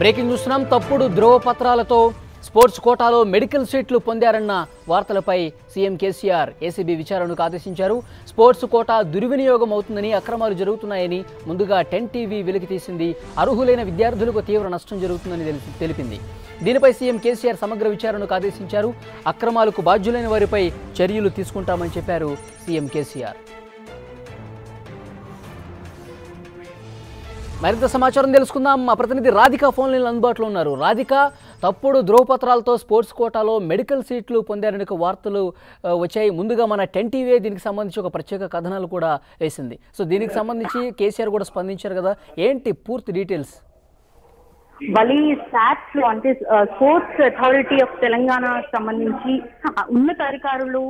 Breaking చూస్తున్నాం. తప్పుడు ధ్రువపత్రాలతో sports కోటాలో మెడికల్ సీట్లు పొందారన్న వార్తలపై సీఎం కేసీఆర్ ఏసీబీ విచారణకు ఆదేశించారు. స్పోర్ట్స్ కోటా దుర్వినియోగం అవుతుందని, అక్రమాలు జరుగుతున్నాయని ముందుగా 10 టీవీ వెలికి తీసింది. అర్హులైన విద్యార్థులకు తీవ్ర నష్టం జరుగుతుందని తెలిపింది. దీనిపై సీఎం కేసీఆర్ సమగ్ర విచారణకు ఆదేశించారు. అక్రమాలకు బాధ్యులైన వారిపై చర్యలు తీసుకుంటామని చెప్పారు సీఎం కేసీఆర్. మరింత సమాచారం తెలుసుకుందాం. మా ప్రతినిధి రాధిక ఫోన్ లైన్లో అందుబాటులో ఉన్నారు. రాధిక, తప్పుడు ధ్రువపత్రాలతో స్పోర్ట్స్ కోటాలో మెడికల్ సీట్లు పొందారని వార్తలు వచ్చాయి. ముందుగా మన 10 టీవీ దీనికి సంబంధించి ఒక ప్రత్యేక కథనాలు కూడా వేసింది. సో దీనికి సంబంధించి కేసీఆర్ కూడా స్పందించారు కదా, ఏంటి పూర్తి డీటెయిల్స్? SATS అంటే స్పోర్ట్స్ అథారిటీ ఆఫ్ తెలంగాణ సంబంధించి ఉన్నతాధికారులు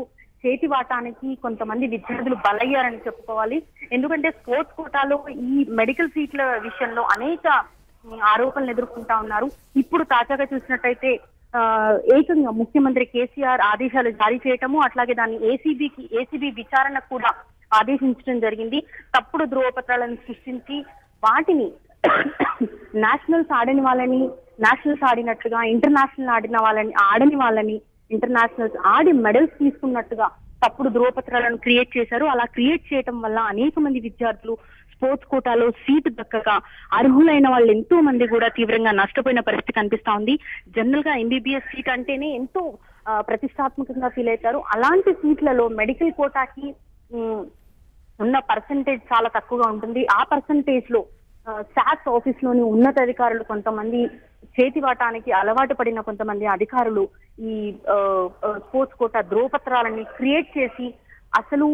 చేతివాటానికి కొంతమంది విద్యార్థులు బలయ్యారని చెప్పుకోవాలి. ఎందుకంటే స్పోర్ట్స్ కోటాలో ఈ మెడికల్ సీట్ల విషయంలో అనేక ఆరోపణలు ఎదుర్కొంటా ఉన్నారు. ఇప్పుడు తాజాగా చూసినట్టయితే ఏకంగా ముఖ్యమంత్రి కేసీఆర్ ఆదేశాలు జారీ చేయటము, అట్లాగే దాన్ని ఏసీబీ విచారణకు కూడా ఆదేశించడం జరిగింది. తప్పుడు ధ్రువపత్రాలను సృష్టించి వాటిని నేషనల్స్ ఆడని వాళ్ళని నేషనల్స్ ఆడినట్లుగా, ఇంటర్నేషనల్ ఆడని వాళ్ళని ఇంటర్నేషనల్స్ ఆడి మెడల్స్ తీసుకున్నట్టుగా తప్పుడు ధ్రువపత్రాలను క్రియేట్ చేశారు. అలా క్రియేట్ చేయటం వల్ల అనేక మంది విద్యార్థులు స్పోర్ట్స్ కోటాలో సీటు దక్కక అర్హులైన వాళ్ళు ఎంతో మంది కూడా తీవ్రంగా నష్టపోయిన పరిస్థితి కనిపిస్తా ఉంది. జనరల్ గా ఎంబీబీఎస్ సీట్ అంటేనే ఎంతో ప్రతిష్టాత్మకంగా ఫీల్ అవుతారు. అలాంటి సీట్లలో మెడికల్ కోటాకి ఉన్న పర్సంటేజ్ చాలా తక్కువగా ఉంటుంది. ఆ పర్సంటేజ్ లో SATS ఆఫీస్ లోని ఉన్నతాధికారులు కొంతమంది చేతివాటానికి అలవాటు పడిన కొంతమంది అధికారులు ఈ స్పోర్ట్స్ కోటా ధ్రువపత్రాలని క్రియేట్ చేసి అసలు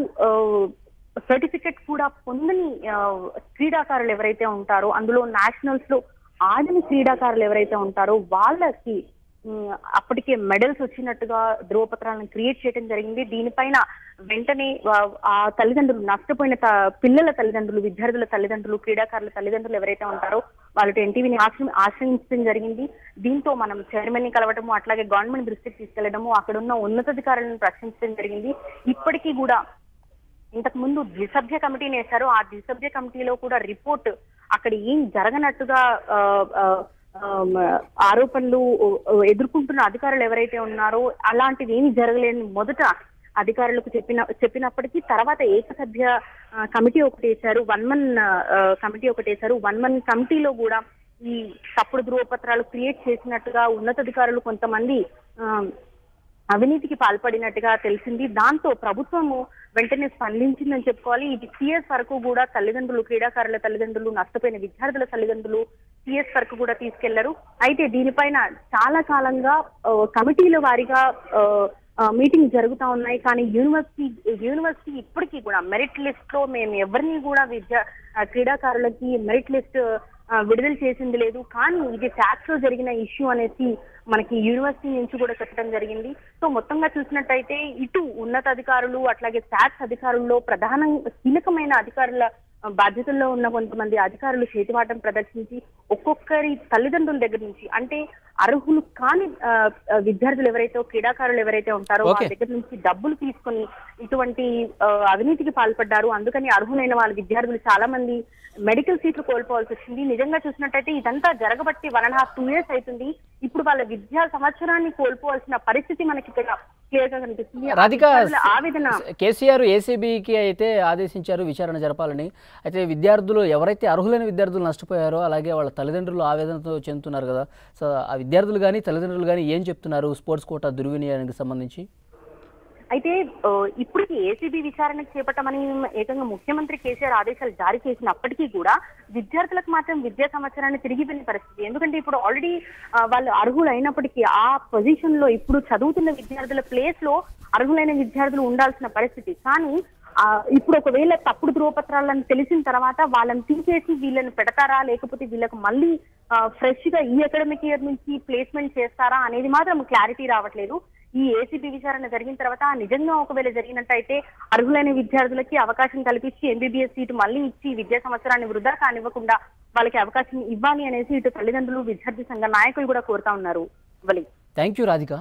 సర్టిఫికెట్ కూడా పొందని క్రీడాకారులు ఎవరైతే ఉంటారో, అందులో నేషనల్స్ లో ఆడని క్రీడాకారులు ఎవరైతే ఉంటారో వాళ్ళకి అప్పటికే మెడల్స్ వచ్చినట్టుగా ధ్రువపత్రాలను క్రియేట్ చేయడం జరిగింది. దీనిపైన వెంటనే ఆ తల్లిదండ్రులు, నష్టపోయిన పిల్లల తల్లిదండ్రులు, విద్యార్థుల తల్లిదండ్రులు, క్రీడాకారుల తల్లిదండ్రులు ఎవరైతే ఉంటారో వాళ్ళు 10 టీవీని ఆశ్రయించడం జరిగింది. దీంతో మనం చైర్మన్ ని కలవటము, అట్లాగే గవర్నమెంట్ దృష్టికి తీసుకెళ్లడము, అక్కడున్న ఉన్నతాధికారులను ప్రశ్నించడం జరిగింది. ఇప్పటికీ కూడా ఇంతకు ముందు ద్విసభ్య కమిటీని వేశారు. ఆ ద్విసభ్య కమిటీలో కూడా రిపోర్ట్ అక్కడ ఏం జరగనట్టుగా ఆరోపణలు ఎదుర్కొంటున్న అధికారులు ఎవరైతే ఉన్నారో అలాంటిది ఏమి జరగలేని మొదట అధికారులకు చెప్పినప్పటికీ తర్వాత ఏకసభ్య కమిటీ ఒకటి వేశారు, 1-man కమిటీ ఒకటి వేశారు. 1-man కమిటీలో కూడా ఈ తప్పుడు ధ్రువపత్రాలు క్రియేట్ చేసినట్టుగా ఉన్నతాధికారులు కొంతమంది అవినీతికి పాల్పడినట్టుగా తెలిసింది. దాంతో ప్రభుత్వము వెంటనే స్పందించిందని చెప్పుకోవాలి. ఇది సిఎస్ వరకు కూడా తల్లిదండ్రులు, క్రీడాకారుల తల్లిదండ్రులు, నష్టపోయిన విద్యార్థుల తల్లిదండ్రులు సిఎస్ వరకు కూడా తీసుకెళ్లారు. అయితే దీనిపైన చాలా కాలంగా కమిటీల వారీగా మీటింగ్ జరుగుతా ఉన్నాయి. కానీ యూనివర్సిటీ ఇప్పటికీ కూడా మెరిట్ లిస్ట్ లో మేము ఎవరిని కూడా క్రీడాకారులకి మెరిట్ లిస్ట్ విడుదల చేసింది లేదు. కానీ ఇది SATS లో జరిగిన ఇష్యూ అనేసి మనకి యూనివర్సిటీ నుంచి కూడా చెప్పడం జరిగింది. సో మొత్తంగా చూసినట్టయితే ఇటు ఉన్నతాధికారులు అట్లాగే SATS అధికారుల్లో ప్రధానంగా కీలకమైన అధికారుల బాధ్యతల్లో ఉన్న కొంతమంది అధికారులు చేతివాటం ప్రదర్శించి ఒక్కొక్కరి తల్లిదండ్రుల దగ్గర నుంచి, అంటే అర్హులు కాని విద్యార్థులు ఎవరైతే, క్రీడాకారులు ఎవరైతే ఉంటారో వాళ్ళ దగ్గర నుంచి డబ్బులు తీసుకొని ఇటువంటి అవినీతికి పాల్పడ్డారు. అందుకని అర్హులైన వాళ్ళ విద్యార్థులు చాలా మంది మెడికల్ సీట్లు కోల్పోవాల్సి వచ్చింది. నిజంగా చూసినట్టయితే ఇదంతా జరగబట్టి 1.5-2 years అవుతుంది. ఇప్పుడు వాళ్ళ విద్యా సంవత్సరాన్ని కోల్పోవాల్సిన పరిస్థితి మనకి క్లియర్ గా కనిపిస్తుంది. రాధిక, కేసీఆర్ ఏసీబీకి అయితే ఆదేశించారు విచారణ జరపాలని. అయితే విద్యార్థులు ఎవరైతే అర్హులైన విద్యార్థులు నష్టపోయారో అలాగే వాళ్ళ తల్లిదండ్రులు ఆవేదనతో చెందుతున్నారు కదా. సో ఆ విద్యార్థులు కానీ తల్లిదండ్రులు కానీ ఏం చెప్తున్నారు స్పోర్ట్స్ కోటా దుర్వినియోగానికి సంబంధించి? అయితే ఇప్పటికి ఏసీబీ విచారణకు చేపట్టమని ఏకంగా ముఖ్యమంత్రి కేసీఆర్ ఆదేశాలు జారీ చేసినప్పటికీ కూడా విద్యార్థులకు మాత్రం విద్యా సంవత్సరాన్ని తిరిగి వెళ్ళిన పరిస్థితి. ఎందుకంటే ఇప్పుడు ఆల్రెడీ వాళ్ళు అర్హులు అయినప్పటికీ ఆ పొజిషన్ లో ఇప్పుడు చదువుతున్న విద్యార్థుల ప్లేస్ లో అర్హులైన విద్యార్థులు ఉండాల్సిన పరిస్థితి. కానీ ఇప్పుడు ఒకవేళ తప్పుడు ధ్రువపత్రాలను తెలిసిన తర్వాత వాళ్ళని తీసేసి వీళ్ళని పెడతారా, లేకపోతే వీళ్ళకి మళ్ళీ ఫ్రెష్ గా ఈ అకాడమిక్ ఇయర్ నుంచి ప్లేస్మెంట్ చేస్తారా అనేది మాత్రం క్లారిటీ రావట్లేదు. ఈ ఏసీబీ విచారణ జరిగిన తర్వాత నిజంగా ఒకవేళ జరిగినట్టయితే అర్హులైన విద్యార్థులకి అవకాశం కల్పించి ఎంబీబీఎస్ సీటు మళ్ళీ ఇచ్చి విద్యా సంవత్సరాన్ని వృధా కానివ్వకుండా వాళ్ళకి అవకాశం ఇవ్వాలి అనేసి ఇటు తల్లిదండ్రులు, విద్యార్థి సంఘ నాయకులు కూడా కోరుతా ఉన్నారు. Thank you Radhika.